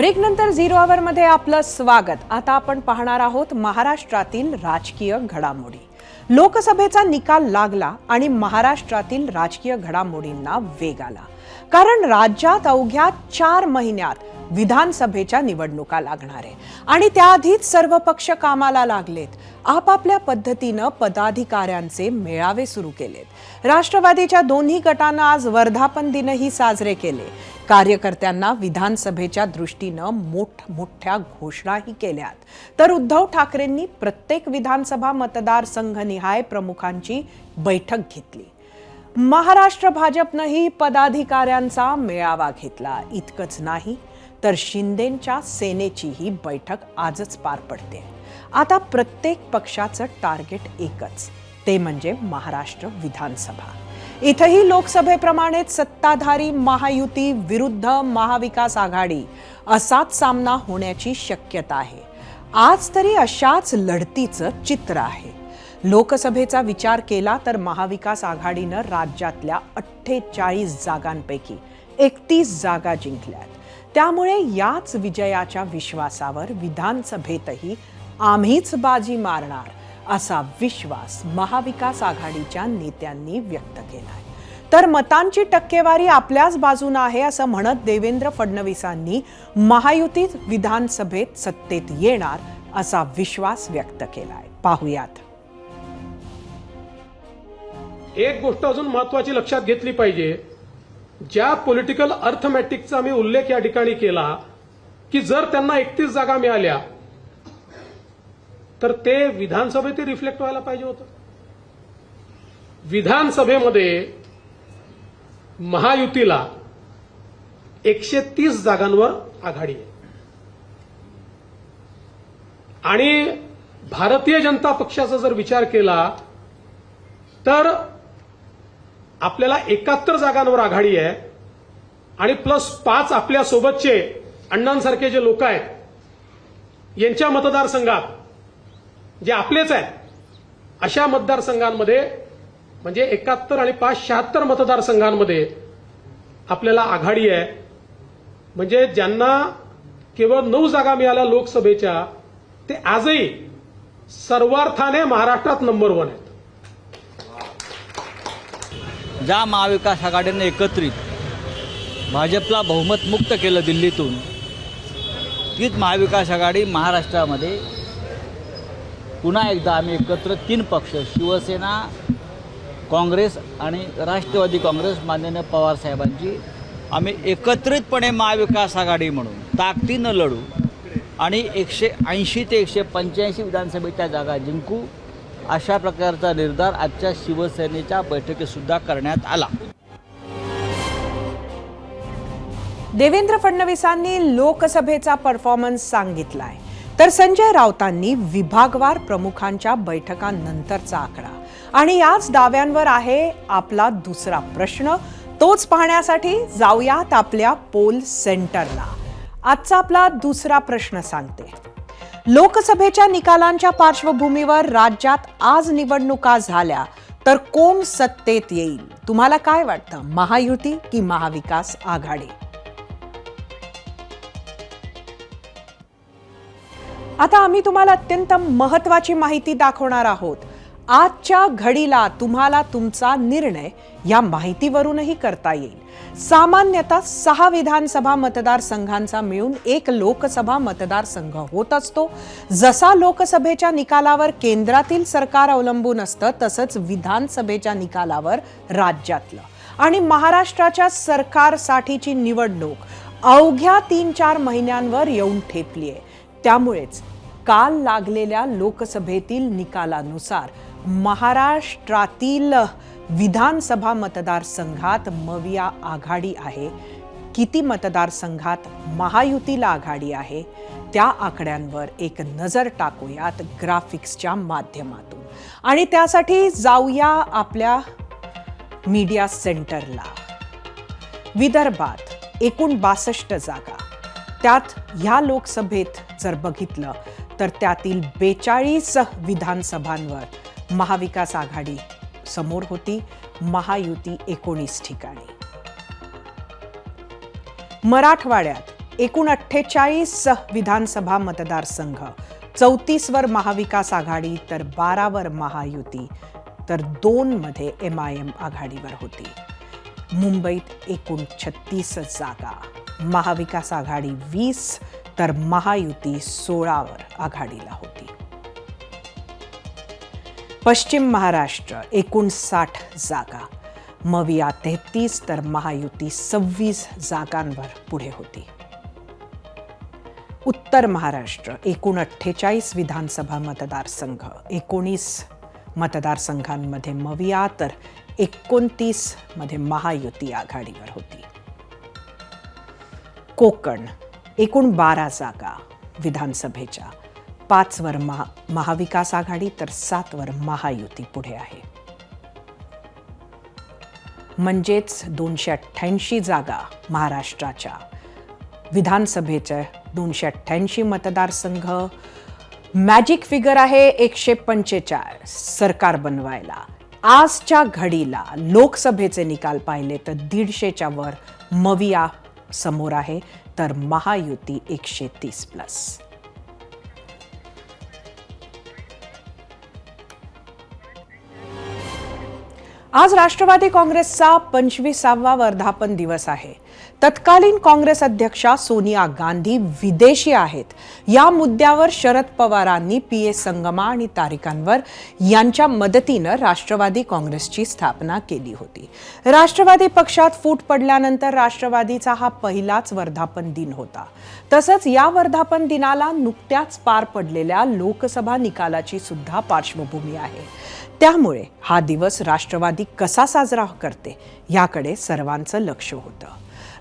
Break नंतर zero आवर मध्ये आपलं स्वागत। आता आपण पाहणार आहोत महाराष्ट्रातील राजकीय घडामोडी। लोकसभेचा निकाल लागला आणि महाराष्ट्रातील राजकीय घडामोडींना वेग आला, कारण राज्यात अवघ्या 4 महिन्यात विधानसभेच्या निवडणुका लागणार आहे आणि त्याआधीच सर्व पक्ष कामाला लागलेत। आपापल्या पद्धतीनं पदाधिकाऱ्यांचे मेळावे सुरू केलेत। राष्ट्रवादीच्या दोन्ही गटांना आज वर्धापन दिनही साजरे केले। कार्यकर्त्यांना विधानसभेच्या दृष्टीनं मोठमोठ्या घोषणाही केल्यात, तर उद्धव ठाकरेंनी प्रत्येक विधानसभा मतदारसंघनिहाय प्रमुखांची बैठक घेतली। महाराष्ट्र भाजपनंही पदाधिकाऱ्यांचा मेळावा घेतला। इतकंच नाही तर शिंदेंच्या सेनेचीही बैठक आजच पार पडते। आता प्रत्येक पक्षाचं टार्गेट एकच, ते म्हणजे महाराष्ट्र विधानसभा। इथंही लोकसभेप्रमाणेच सत्ताधारी महायुती विरुद्ध महाविकास आघाडी असाच सामना होण्याची शक्यता आहे। आज तरी अशाच लढतीचं चित्र आहे। लोकसभेचा विचार केला तर महाविकास आघाडीनं राज्यातल्या 48 जागांपैकी 31 जागा जिंकल्यात। त्यामुळे याच विजयाच्या विश्वासावर विधानसभेतही आम्हीच बाजी मारणार असा विश्वास महाविकास आघाडीच्या नेत्यांनी व्यक्त केलाय। तर मतांची टक्केवारी आपल्याच बाजूने आहे असं म्हणत देवेंद्र फडणवीसांनी महायुती विधानसभेत सत्तेत येणार असा विश्वास व्यक्त केलाय। पाहुयात। एक गोष्ट अजून महत्त्वाची लक्षात घेतली पाहिजे, ज्या पॉलिटिकल अर्थमॅटिकचा मी उल्लेख या ठिकाणी केला की जर त्यांना 31 जागा मिळाल्या तर ते विधानसभेत रिफ्लेक्ट व्हायला पाहिजे होतं। विधानसभेमध्ये महायुतीला 130 जागांवर आघाडी आहे आणि भारतीय जनता पक्षाचा जर विचार केला तर आपल्याला 71 जागांवर आघाडी आहे आणि प्लस 5 आपल्या सोबतचे अण्णांसारखे जे लोक आहेत यांच्या मतदारसंघात जे आपलेच आहेत अशा मतदारसंघांमध्ये म्हणजे 71 आणि 5 76 मतदारसंघांमध्ये आपल्याला आघाडी आहे। म्हणजे ज्यांना केवळ 9 जागा मिळाल्या लोकसभेच्या ते आजही सर्वार्थाने महाराष्ट्रात नंबर 1 आहेत। ज्या महाविकास आघाडीने एकत्रित भाजपला बहुमत मुक्त केलं दिल्लीतून, तीच महाविकास आघाडी महाराष्ट्रामध्ये पुन्हा एकदा आम्ही एकत्र 3 पक्ष शिवसेना, काँग्रेस आणि राष्ट्रवादी काँग्रेस माननीय पवार साहेबांची आम्ही एकत्रितपणे महाविकास आघाडी म्हणून ताकदीनं लढू आणि 180 ते 185 विधानसभेच्या जागा जिंकू अशा प्रकारचा निर्धार आजच्या शिवसेनेच्या बैठकीत सुद्धा करण्यात आला। देवेंद्र फडणवीसांनी लोकसभेचा परफॉर्मन्स सांगितलाय, तर संजय राऊतांनी विभागवार प्रमुखांच्या बैठकांनंतरचा आकडा आणि याच दाव्यांवर आहे आपला दुसरा प्रश्न। तोच पाहण्यासाठी जाऊयात आपल्या पोल सेंटरला। आजचा आपला दुसरा प्रश्न सांगते, लोकसभेच्या निकालांच्या पार्श्वभूमीवर राज्यात आज निवडणुका झाल्या तर कोण सत्तेत येईल? तुम्हाला काय वाटतं, महायुती की महाविकास आघाडी? आता आम्ही तुम्हाला अत्यंत महत्त्वाची माहिती दाखवणार आहोत। आजच्या घडीला तुम्हाला तुमचा निर्णय या माहितीवरूनही करता येईल। सामान्यतः 6 विधानसभा मतदारसंघांचा मिळून एक लोकसभा मतदारसंघ होत असतो। जसा लोकसभेच्या निकालावर केंद्रातील सरकार अवलंबून असतं, तसंच विधानसभेच्या निकालावर राज्यातलं। आणि महाराष्ट्राच्या सरकारसाठीची निवडणूक अवघ्या 3-4 महिन्यांवर येऊन ठेपली आहे। त्यामुळेच काल लागलेल्या लोकसभेतील निकालानुसार महाराष्ट्रातील विधानसभा मतदारसंघात मविया आघाडी आहे, किती मतदारसंघात महायुतीला आघाडी आहे, त्या आकड्यांवर एक नजर टाकूयात ग्राफिक्सच्या माध्यमातून। आणि त्यासाठी जाऊया आपल्या मीडिया सेंटरला। विदर्भात एकूण 62 जागा, त्यात ह्या लोकसभेत जर बघितलं तर त्यातील 42 विधानसभांवर महाविकास आघाडी समोर होती, महायुती 19 ठिकाणी। मराठवाड्यात एकूण 48 विधानसभा मतदारसंघ, 34 वर महाविकास आघाडी तर 12 वर महायुती तर 2 मध्ये MIM आघाडीवर होती. मुंबईत एकूण 36 जागा, महाविकास आघाडी 20 तर महायुती 16 वर आघाडीला होती. पश्चिम महाराष्ट्र एकूण 60 जागा, मविया 33 तर महायुती 26 जागांवर पुढे होती. उत्तर महाराष्ट्र एकूण 48 विधानसभा मतदारसंघ, 19 मतदारसंघांमध्ये मविया तर 29 मध्ये महायुती आघाडीवर होती. कोकण एकूण 12 जागा विधानसभेच्या, 5 वर महाविकास आघाडी तर 7 वर महायुती पुढे आहे. म्हणजेच 288 जागा महाराष्ट्राच्या विधानसभेच्या, 288 मतदारसंघ, मॅजिक फिगर आहे 145 सरकार बनवायला. आजच्या घडीला लोकसभेचे निकाल पाहिले तर 150च्या वर मविया समोर आहे तर महायुती 130+. आज राष्ट्रवादी काँग्रेसचा 25वा वर्धापन दिवस आहे. तत्कालीन काँग्रेस अध्यक्षा सोनिया गांधी विदेशी आहेत. या मुद्द्यावर शरद पवारांनी PA संगमा आणि तारिक अनवर यांच्या मदतीनं राष्ट्रवादी काँग्रेसची स्थापना केली होती. राष्ट्रवादी पक्षात फूट पडल्यानंतर राष्ट्रवादीचा हा पहिलाच वर्धापन दिन होता. तसंच या वर्धापन दिनाला नुकत्याच पार पडलेल्या लोकसभा निकालाची सुद्धा पार्श्वभूमी आहे. त्यामुळे हा दिवस राष्ट्रवादी कसा साजरा करते याकडे सर्वांचं लक्ष होतं.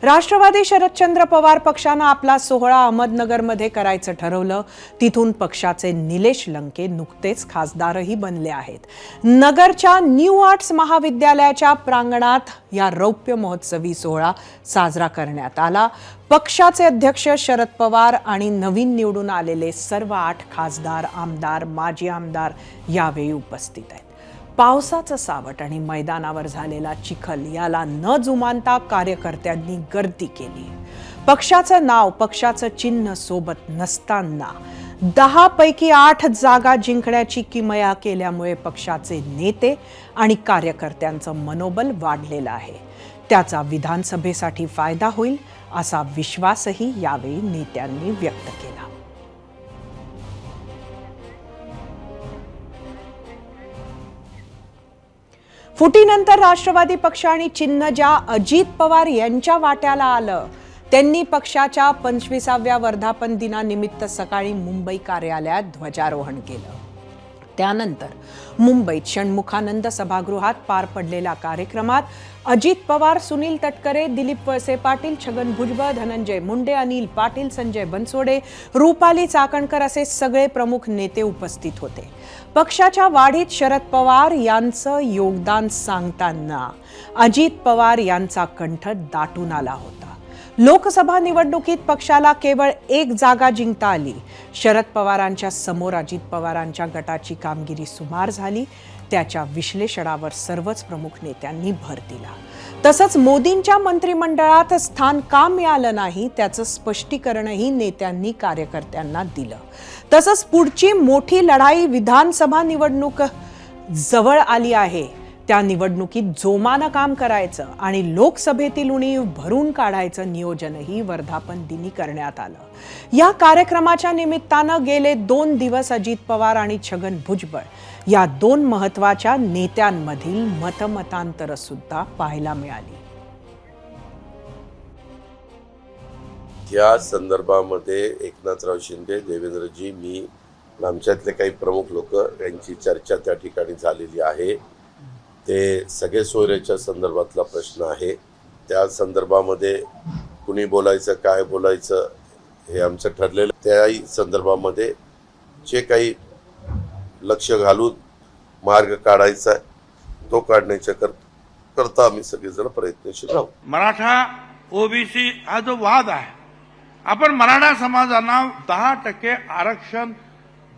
राष्ट्रवादी शरदचंद्र पवार पक्षानं आपला सोहळा अहमदनगरमध्ये करायचं ठरवलं. तिथून पक्षाचे निलेश लंके नुकतेच खासदारही बनले आहेत. नगरच्या न्यू आर्ट्स महाविद्यालयाच्या प्रांगणात या रौप्य महोत्सवी सोहळा साजरा करण्यात आला. पक्षाचे अध्यक्ष शरद पवार आणि नवीन निवडून आलेले सर्व 8 खासदार, आमदार, माजी आमदार यावेळी उपस्थित आहेत. पावसाचं सावट आणि मैदानावर झालेला चिखल याला न जुमानता कार्यकर्त्यांनी गर्दी केली. पक्षाचं नाव, पक्षाचं चिन्ह सोबत नसताना 10 पैकी 8 जागा जिंकण्याची किमया केल्यामुळे पक्षाचे नेते आणि कार्यकर्त्यांचं मनोबल वाढलेलं आहे. त्याचा विधानसभेसाठी फायदा होईल असा विश्वासही यावेळी नेत्यांनी व्यक्त केला. फुटीनंतर राष्ट्रवादी पक्ष आणि चिन्ह ज्या अजित पवार यांच्या वाट्याला आलं, त्यांनी पक्षाच्या 25व्या वर्धापन दिनानिमित्त सकाळी मुंबई कार्यालयात ध्वजारोहण केलं. त्यानंतर मुंबईत षण्मुखानंद सभागृहात पार पडलेल्या कार्यक्रमात अजित पवार, सुनील तटकरे, दिलीप वळसे पाटील, छगन भुजबळ, धनंजय मुंडे, अनिल पाटील, संजय बनसोडे, रुपाली चाकणकर असे सगळे प्रमुख नेते उपस्थित होते. पक्षाच्या वाढीत शरद पवार यांचं योगदान सांगताना अजित पवार यांचा कंठ दाटून आला होता. लोकसभा निवडणुकीत पक्षाला केवळ 1 जागा जिंकता आली. शरद पवारांच्या समोर अजित पवारांच्या गटाची कामगिरी सुमार झाली. त्याच्या विश्लेषणावर सर्वच प्रमुख नेत्यांनी भर दिला. तसंच मोदींच्या मंत्रिमंडळात स्थान का मिळालं नाही त्याचं स्पष्टीकरणही नेत्यांनी कार्यकर्त्यांना दिलं. तसंच पुढची मोठी लढाई विधानसभा निवडणूक जवळ आली आहे. त्या निवडणुकीत जोमानं काम करायचं आणि लोकसभेतील उणीव भरून काढायचं नियोजनही वर्धापन दिनी करण्यात आलं. या कार्यक्रमाच्या निमित्तानं गेले 2 दिवस अजित पवार आणि छगन भुजबळ या 2 महत्त्वाच्या नेत्यांमधील मतमतांतर सुद्धा पाहायला मिळाली. या संदर्भामध्ये एकनाथराव शिंदे, देवेंद्रजी, मी, आमच्यातले काही प्रमुख लोक यांची चर्चा त्या ठिकाणी झालेली आहे. ते सगळे सोयऱ्याच्या संदर्भातला प्रश्न आहे. त्या संदर्भामध्ये कुणी बोलायचं, काय बोलायचं हे आमचं ठरलेलं. त्याही संदर्भामध्ये जे काही लक्ष घालून मार्ग काढायचा तो काढण्याच्या करता आम्ही सगळेजण प्रयत्नशील राहू. मराठा ओबीसी हा जो वाद आहे, आपण मराठा समाजाला 10% आरक्षण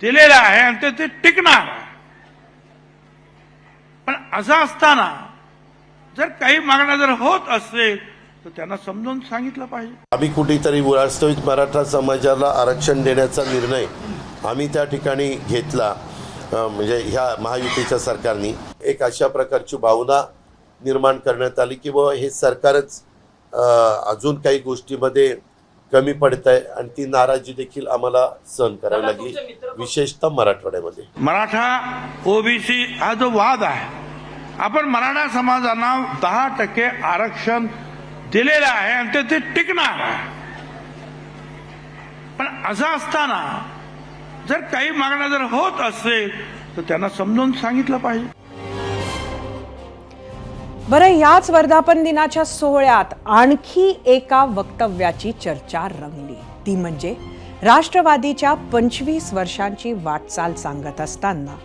दिलेलं आहे आणि ते टिकणार आहे. पण असं असताना जर काही मागण्या जर होत असेल तर त्यांना समजावून सांगितलं पाहिजे. आम्ही कुठेतरी वास्तविक मराठा समाजाला आरक्षण देण्याचा निर्णय आम्ही त्या ठिकाणी घेतला. म्हणजे ह्या महायुतीच्या सरकारने एक अशा प्रकारची भावना निर्माण करण्यात आली की बाबा हे सरकारच अजून काही गोष्टीमध्ये कमी पडत आहे आणि ती नाराजी देखील आम्हाला सहन करावी लागली, विशेषतः मराठवाड्यामध्ये. मराठा ओबीसी हा जो वाद आहे, आपण मराठा समाजाला 10% आरक्षण दिलेलं आहे आणि ते टिकणार आहे. पण असं असताना जर काही मागण्या जर होत असेल तर त्यांना समजावून सांगितलं पाहिजे. बरं, याच वर्धापन दिनाच्या सोहळ्यात आणखी एका वक्तव्याची चर्चा रंगली. ती म्हणजे राष्ट्रवादीच्या 25 वर्षांची वाटचाल सांगत असताना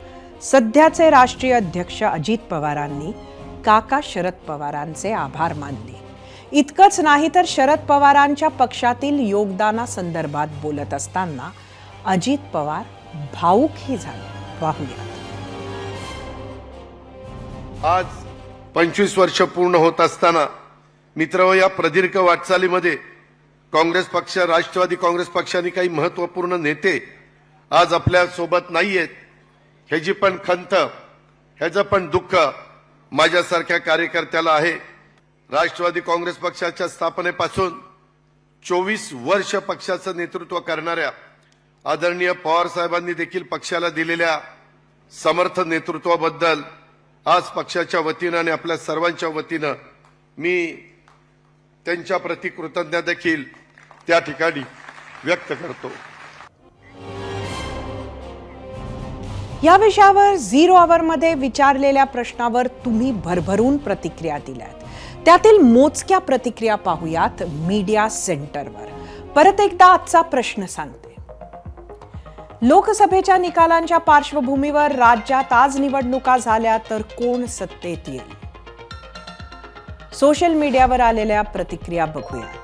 सध्याचे राष्ट्रीय अध्यक्ष अजित पवारांनी काका शरद पवारांचे आभार मानले. इतकंच नाही तर शरद पवारांच्या पक्षातील योगदानासंदर्भात बोलत असताना अजित पवार भावुकही झाले. पाहूया. आज 25 वर्ष पूर्ण होत असताना मित्र, या प्रदीर्घ वाटचालीमध्ये काँग्रेस पक्ष, राष्ट्रवादी काँग्रेस पक्षाने काही महत्वपूर्ण नेते आज आपल्या सोबत नाहीयेत. ह्याची पण खंत, ह्याचं पण दुःख माझ्यासारख्या कार्यकर्त्याला आहे. राष्ट्रवादी काँग्रेस पक्षाच्या स्थापनेपासून 24 वर्ष पक्षाचं नेतृत्व करणाऱ्या आदरणीय पवार साहेबांनी देखील पक्षाला दिलेल्या समर्थ नेतृत्वाबद्दल आज पक्षाच्या वतीनं आणि आपल्या सर्वांच्या वतीनं मी त्यांच्या प्रति कृतज्ञता देखील त्या ठिकाणी व्यक्त करतो. या विषयावर झिरो आवरमध्ये विचारलेल्या प्रश्नावर तुम्ही भरभरून प्रतिक्रिया दिल्यात. त्यातील मोजक्या प्रतिक्रिया पाहूयात मीडिया सेंटरवर. परत एकदा आजचा प्रश्न सांगते. लोकसभेच्या निकालांच्या पार्श्वभूमीवर राज्यात आज निवडणुका झाल्या तर कोण सत्तेत येईल? सोशल मीडियावर आलेल्या प्रतिक्रिया बघूयात.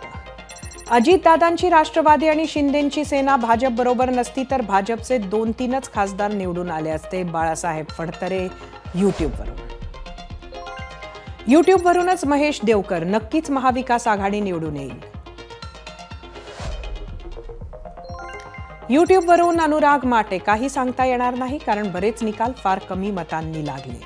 अजितदादांची राष्ट्रवादी आणि शिंदेंची सेना भाजप बरोबर नसती तर भाजपचे 2-3च खासदार निवडून आले असते. बाळासाहेब फडतरे युट्यूबवरूनच महेश देवकर, नक्कीच महाविकास आघाडी निवडून येईल. युट्यूबवरून अनुराग माटे, काही सांगता येणार नाही कारण बरेच निकाल फार कमी मतांनी लागले.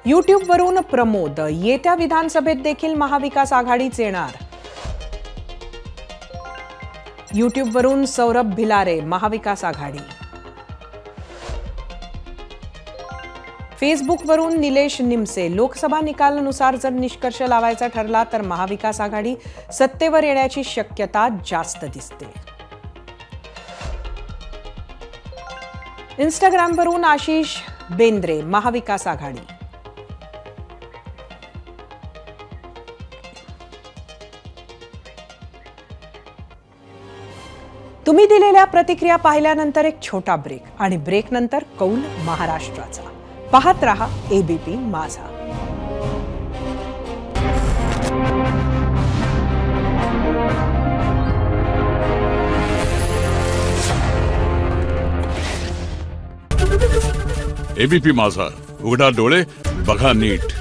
युट्यूबवरून प्रमोद, येत्या विधानसभेत देखील महाविकास आघाडीच येणार. युट्यूबवरून सौरभ भिलारे, महाविकास आघाडी. फेसबुकवरून निलेश निमसे, लोकसभा निकालानुसार जर निष्कर्ष लावायचा ठरला तर महाविकास आघाडी सत्तेवर येण्याची शक्यता जास्त दिसते. इंस्टाग्रामवरून आशिष बेंद्रे, महाविकास आघाडी. तुम्ही दिलेल्या प्रतिक्रिया पाहिल्यानंतर एक छोटा ब्रेक आणि ब्रेकनंतर कौल महाराष्ट्राचा. पाहत रहा एबीपी माझा. एबीपी माझा, उघडा डोळे बघा नीट.